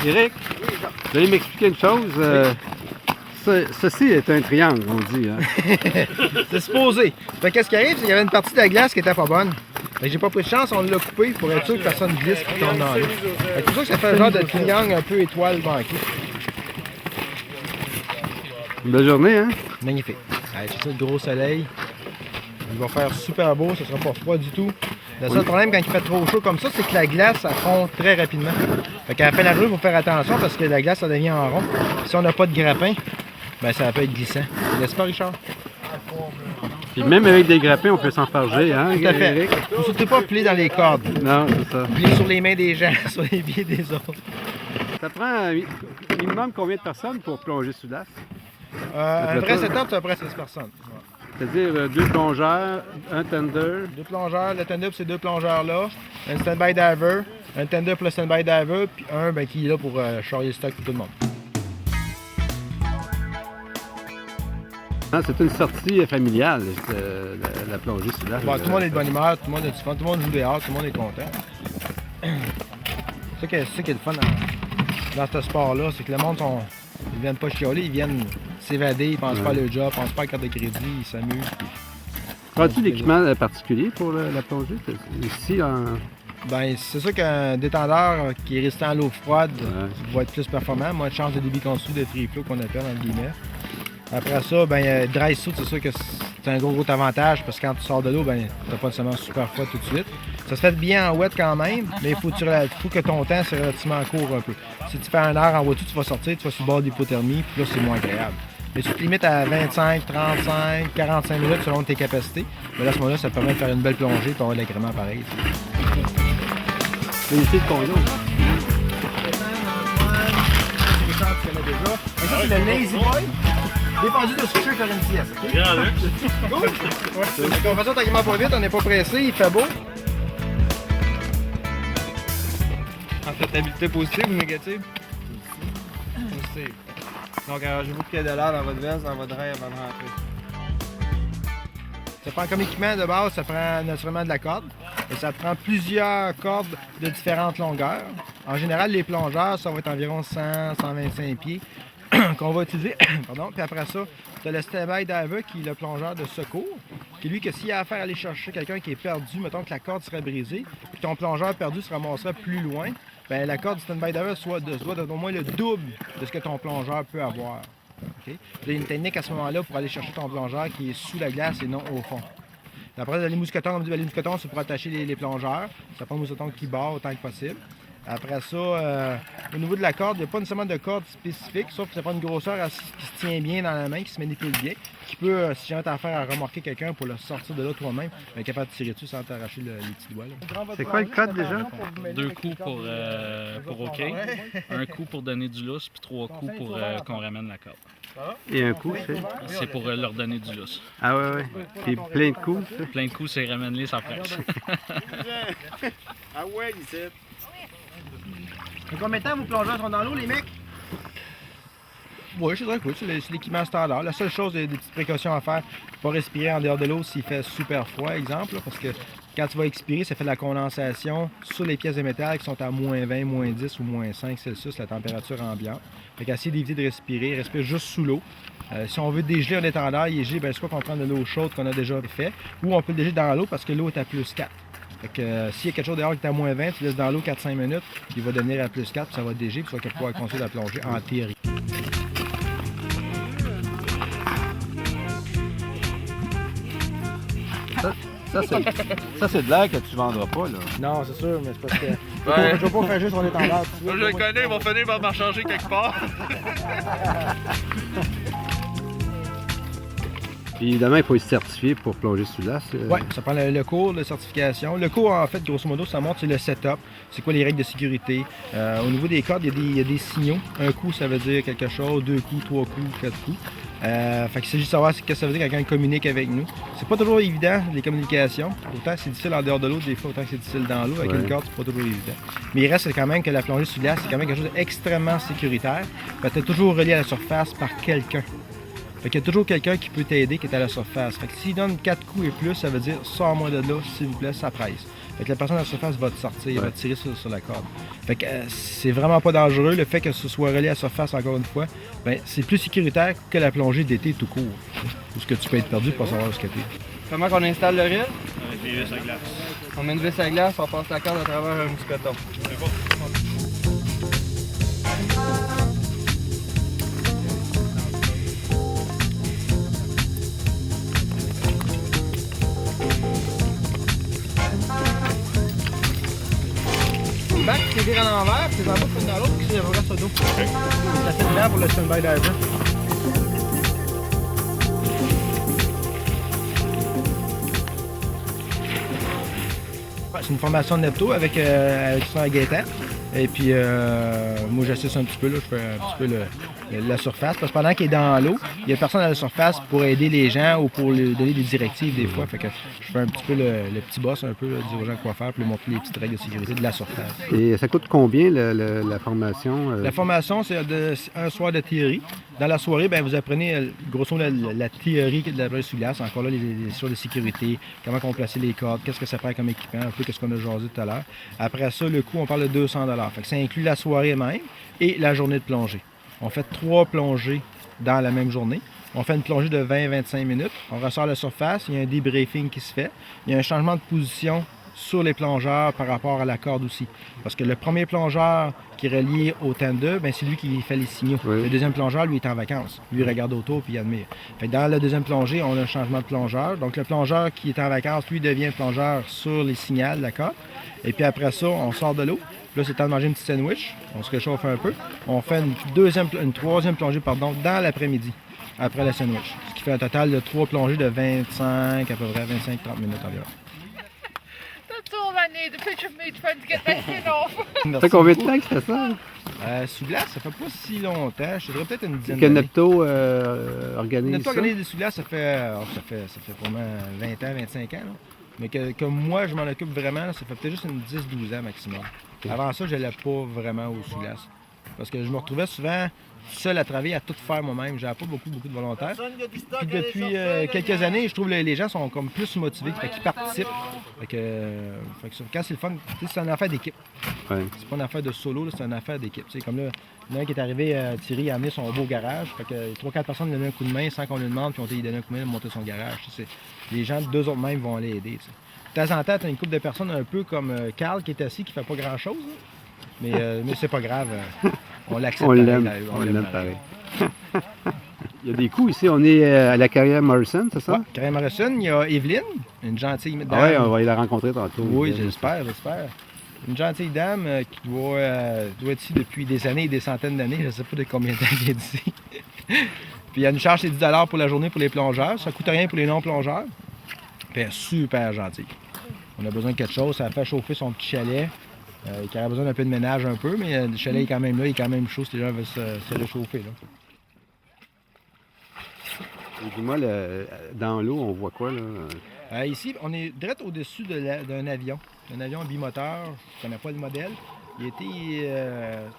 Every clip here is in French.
Éric, vous allez m'expliquer une chose. Ceci est un triangle, on dit. Hein? C'est supposé. Fait qu'est-ce qui arrive, c'est qu'il y avait une partie de la glace qui était pas bonne. Fait que j'ai pas pris de chance, on l'a coupé pour être sûr que personne glisse et tombe dans l'eau. C'est pour ça que ça fait un genre de triangle un peu étoile banqué. Une belle journée, hein? Magnifique. Allez, c'est ça le gros soleil. Il va faire super beau, ça sera pas froid du tout. Le seul problème quand il fait trop chaud comme ça, c'est que la glace, ça fond très rapidement. Fait qu'à la fin de la journée, il faut faire attention parce que la glace, ça devient en rond. Puis si on n'a pas de grappin, ben ça peut être glissant. N'est-ce pas, Richard? Puis même avec des grappins, on peut s'enfarger, hein? Tout à fait. Éric? Il ne faut surtout pas plier dans les cordes. Non, c'est ça. Plier sur les mains des gens, sur les pieds des autres. Ça prend minimum combien de personnes pour plonger sous glace? Un vrai setup, c'est à peu près 6 personnes. C'est-à-dire 2 plongeurs, un tender. 2 plongeurs, le tender, c'est 2 plongeurs là. Un stand-by diver, un tender pour le stand-by diver, puis un qui est là pour charrier le stock pour tout le monde. C'est une sortie familiale, la plongée sous glace. Bon, tout le monde est de bonne humeur, tout le monde a du fun, tout le monde joue dehors, tout le monde est content. C'est ça qui est le fun dans ce sport-là, c'est que le monde, ils viennent pas chialer, ils viennent s'évader, ils pensent pas à leur job, ils pensent pas à la carte de crédit, ils s'amusent. As-tu d'équipement particulier pour la plongée? Ici, Ben, c'est sûr qu'un détendeur qui est résistant à l'eau froide va être plus performant. Moins de chance de débit construit de free flow qu'on appelle dans le guillemets. Après ça, ben, dry suit, c'est sûr que c'est un gros avantage parce que quand tu sors de l'eau, ben, t'as pas nécessairement super froid tout de suite. Ça se fait bien en wet quand même, mais il faut que ton temps c'est relativement court un peu. Si tu fais un heure en voiture, tu vas sortir, tu vas sur le bord d'hypothermie, puis là, c'est moins agréable. Mais si tu te limites à 25, 35, 45 minutes selon tes capacités, ben là, à ce moment-là, ça te permet de faire une belle plongée et avoir de l'agrément pareil. c'est ici de combien? Ça, c'est le Lazy Boy. Dépendu de switcher faire une sieste. Okay? Cool. Ouais. On fait ça tranquillement pas vite, on n'est pas pressé, il fait beau. En faisabilité positive ou négative? Positive. Donc arrangez-vous qu'il y ait de l'air dans votre veste, dans votre rail avant de rentrer. Ça prend comme équipement de base, ça prend naturellement de la corde. Et ça prend plusieurs cordes de différentes longueurs. En général, les plongeurs, ça va être environ 100-125 pieds qu'on va utiliser. Pardon. Puis après ça, tu as le stand-by diver qui est le plongeur de secours. Qui lui, que s'il y a affaire à aller chercher quelqu'un qui est perdu, mettons que la corde serait brisée, puis ton plongeur perdu se ramasserait plus loin, bien la corde du stand-by diver doit être au moins le double de ce que ton plongeur peut avoir. Okay? Il y a une technique à ce moment-là pour aller chercher ton plongeur qui est sous la glace et non au fond. Après, les mousquetons, les mousquetons, c'est pour attacher les plongeurs. Ça prend un mousqueton qui barre autant que possible. Après ça, au niveau de la corde, il n'y a pas nécessairement de corde spécifique, sauf que ça prend une grosseur qui se tient bien dans la main, qui se manipule bien, qui peut, si jamais tu as affaire à remorquer quelqu'un pour le sortir de là toi-même, être capable de tirer dessus sans t'arracher les petits doigts. C'est quoi le code déjà? 2 coups pour OK, un coup pour donner du lousse, puis 3 coups pour qu'on ramène la corde. Et un coup, C'est pour leur donner du lousse. Ah ouais. Puis plein de coups, ça? Plein de coups, c'est ramène-les sans presse. Ah ouais, ici. Combien de temps vos plongeurs sont dans l'eau, les mecs? Oui, je dirais que oui, c'est l'équipement standard. La seule chose, il y a des petites précautions à faire. Pas respirer en dehors de l'eau s'il fait super froid, exemple, là, parce que quand tu vas expirer, ça fait de la condensation sur les pièces de métal qui sont à moins 20, moins 10 ou moins 5 Celsius, la température ambiante. Fait qu'essayer d'éviter de respirer, respire juste sous l'eau. Si on veut dégeler un étendard, il est gelé, ben, soit qu'on prend de l'eau chaude qu'on a déjà fait, ou on peut le dégeler dans l'eau parce que l'eau est à plus 4. Fait que s'il y a quelque chose dehors qui est à moins 20, tu laisses dans l'eau 4-5 minutes, il va devenir à plus 4, puis ça va dégeler, puis tu vas pouvoir continuer la plongée en théorie. Ça c'est de l'air que tu vendras pas, là. Non, c'est sûr, mais c'est parce que je vais pas faire juste son étendard. Je le connais, ils vont finir par m'en changer quelque part. Puis évidemment, il faut se certifier pour plonger sous glace. Oui, ça prend le cours de certification. Le cours, en fait, grosso modo, ça montre le setup, c'est quoi les règles de sécurité. Au niveau des cordes, il y a des signaux. Un coup, ça veut dire quelque chose, 2 coups, 3 coups, 4 coups. Fait qu'il s'agit de savoir ce que ça veut dire quand quelqu'un communique avec nous. C'est pas toujours évident, les communications. Autant c'est difficile en dehors de l'eau, des fois, autant que c'est difficile dans l'eau. Avec une corde, c'est pas toujours évident. Mais il reste quand même que la plongée sous glace, c'est quand même quelque chose d'extrêmement sécuritaire. Tu es toujours relié à la surface par quelqu'un. Fait qu'il y a toujours quelqu'un qui peut t'aider qui est à la surface. Fait que s'il donne 4 coups et plus, ça veut dire sors-moi de là, s'il vous plaît, ça presse. Fait que la personne à la surface va te sortir, va te tirer sur la corde. Fait que c'est vraiment pas dangereux. Le fait que ce soit relié à la surface, encore une fois, ben, c'est plus sécuritaire que la plongée d'été tout court. Où ce que tu peux être perdu pour savoir où ce que t'es. Comment qu'on installe le reel? Avec les vis à glace. On met une vis à glace, on passe la corde à travers un mousqueton. Back, tu vires à l'envers, puis en bas, tu dans l'autre, puis tu reverses au dos. Ça fait bien pour le stand-by diver. C'est une formation de Nepto avec ça à Gaëtan. Et puis, moi, j'assiste un petit peu, là, je fais un petit peu la surface. Parce que pendant qu'il est dans l'eau, il y a personne à la surface pour aider les gens ou pour lui donner des directives des fois. Fait que je fais un petit peu le petit boss, un peu, là, dire aux gens quoi faire, puis leur montrer les petites règles de sécurité de la surface. Et ça coûte combien la formation? La formation, c'est un soir de théorie. Dans la soirée, ben, vous apprenez grosso modo la théorie de la plongée sous glace. Encore là, les histoires de sécurité, comment on placer les cordes, qu'est-ce que ça prend comme équipement, un peu qu'est-ce qu'on a jasé tout à l'heure. Après ça, le coût, on parle de 200 $. Fait que ça inclut la soirée même et la journée de plongée. On fait 3 plongées dans la même journée. On fait une plongée de 20-25 minutes. On ressort à la surface, il y a un debriefing qui se fait. Il y a un changement de position sur les plongeurs par rapport à la corde aussi. Parce que le premier plongeur qui est relié au tender, ben c'est lui qui fait les signaux. Oui. Le deuxième plongeur, lui, est en vacances. Lui, il regarde autour puis il admire. Fait que dans la deuxième plongée, on a un changement de plongeur. Donc, le plongeur qui est en vacances, lui, devient plongeur sur les signaux de la corde. Et puis après ça, on sort de l'eau. Là, c'est temps de manger une petite sandwich. On se réchauffe un peu. On fait une troisième plongée dans l'après-midi, après la sandwich. Ce qui fait un total de 3 plongées de 25, à peu près 25-30 minutes environ. That's all I need. A picture of me trying to get that thing off. Ça fait combien de temps que c'était ça? Sous glace, ça fait pas si longtemps. Je dirais peut-être une dizaine Que d'années. Nepto organise Nepto ça? organise des sous glace, ça fait vraiment 20 ans, 25 ans. Là. Mais que moi, je m'en occupe vraiment, là, ça fait peut-être juste une 10-12 ans maximum. Avant ça, je n'allais pas vraiment au sous glace. Parce que je me retrouvais souvent seul à travailler, à tout faire moi-même. J'avais pas beaucoup de volontaires. Puis depuis quelques années, je trouve que les gens sont comme plus motivés, fait qu'ils participent. Fait que quand c'est le fun, c'est une affaire d'équipe. Ouais. C'est pas une affaire de solo, là, c'est une affaire d'équipe. Comme là, il y en a un qui est arrivé, Thierry a amené son beau garage. Fait que 3-4 personnes lui donnaient un coup de main sans qu'on lui demande, puis on lui donné un coup de main de monter son garage. Les gens, deux autres mêmes, vont aller aider. T'sais. De temps en temps, tu as une couple de personnes un peu comme Carl qui est assis, qui fait pas grand-chose. Mais c'est pas grave. On l'accepte. On l'aime pareil. Il y a des coups ici. On est à la carrière Morrison, c'est ça? Ouais, Carrière Morrison, il y a Evelyne, une gentille dame. Ah ouais, on va aller la rencontrer tantôt. Oui, j'espère. Une gentille dame qui doit être ici depuis des années et des centaines d'années. Je ne sais pas de combien de temps elle est ici. Puis elle nous charge ses 10 $ pour la journée pour les plongeurs. Ça ne coûte rien pour les non-plongeurs. Puis elle est super gentille. On a besoin de quelque chose. Ça fait chauffer son petit chalet. Qui aurait besoin d'un peu de ménage un peu, mais le chalet est quand même là, il est quand même chaud si les gens veulent se réchauffer. Là. Dis-moi, dans l'eau, on voit quoi, là? Ici, on est direct au-dessus d'un avion. Un avion bimoteur, je ne connais pas le modèle. Il a été...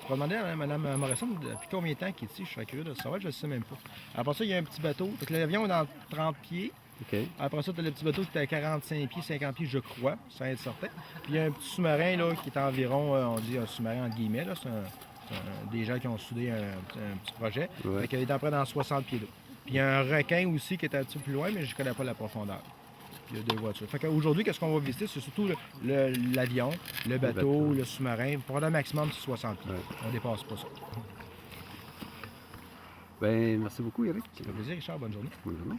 tu vas demander à Mme Morrison depuis combien de temps qu'il est ici, je serais curieux de savoir, je ne sais même pas. Après ça, il y a un petit bateau. Donc l'avion est dans 30 pieds. Okay. Après ça, tu as le petit bateau qui est à 45 pieds, 50 pieds, je crois, sans être certain. Puis il y a un petit sous-marin là, qui est environ, on dit un sous-marin entre guillemets, là, c'est des gens qui ont soudé un petit projet. Ouais. Il est à peu près dans 60 pieds d'eau. Puis il y a un requin aussi qui est un petit peu plus loin, mais je ne connais pas la profondeur. Puis il y a 2 voitures. Fait qu'aujourd'hui, qu'est-ce qu'on va visiter? C'est surtout l'avion, le bateau, le sous-marin. Pour un maximum, c'est 60 pieds. Ouais. On ne dépasse pas ça. Ben, merci beaucoup, Eric. Ça fait plaisir, Richard. Bonne journée. Bonne journée.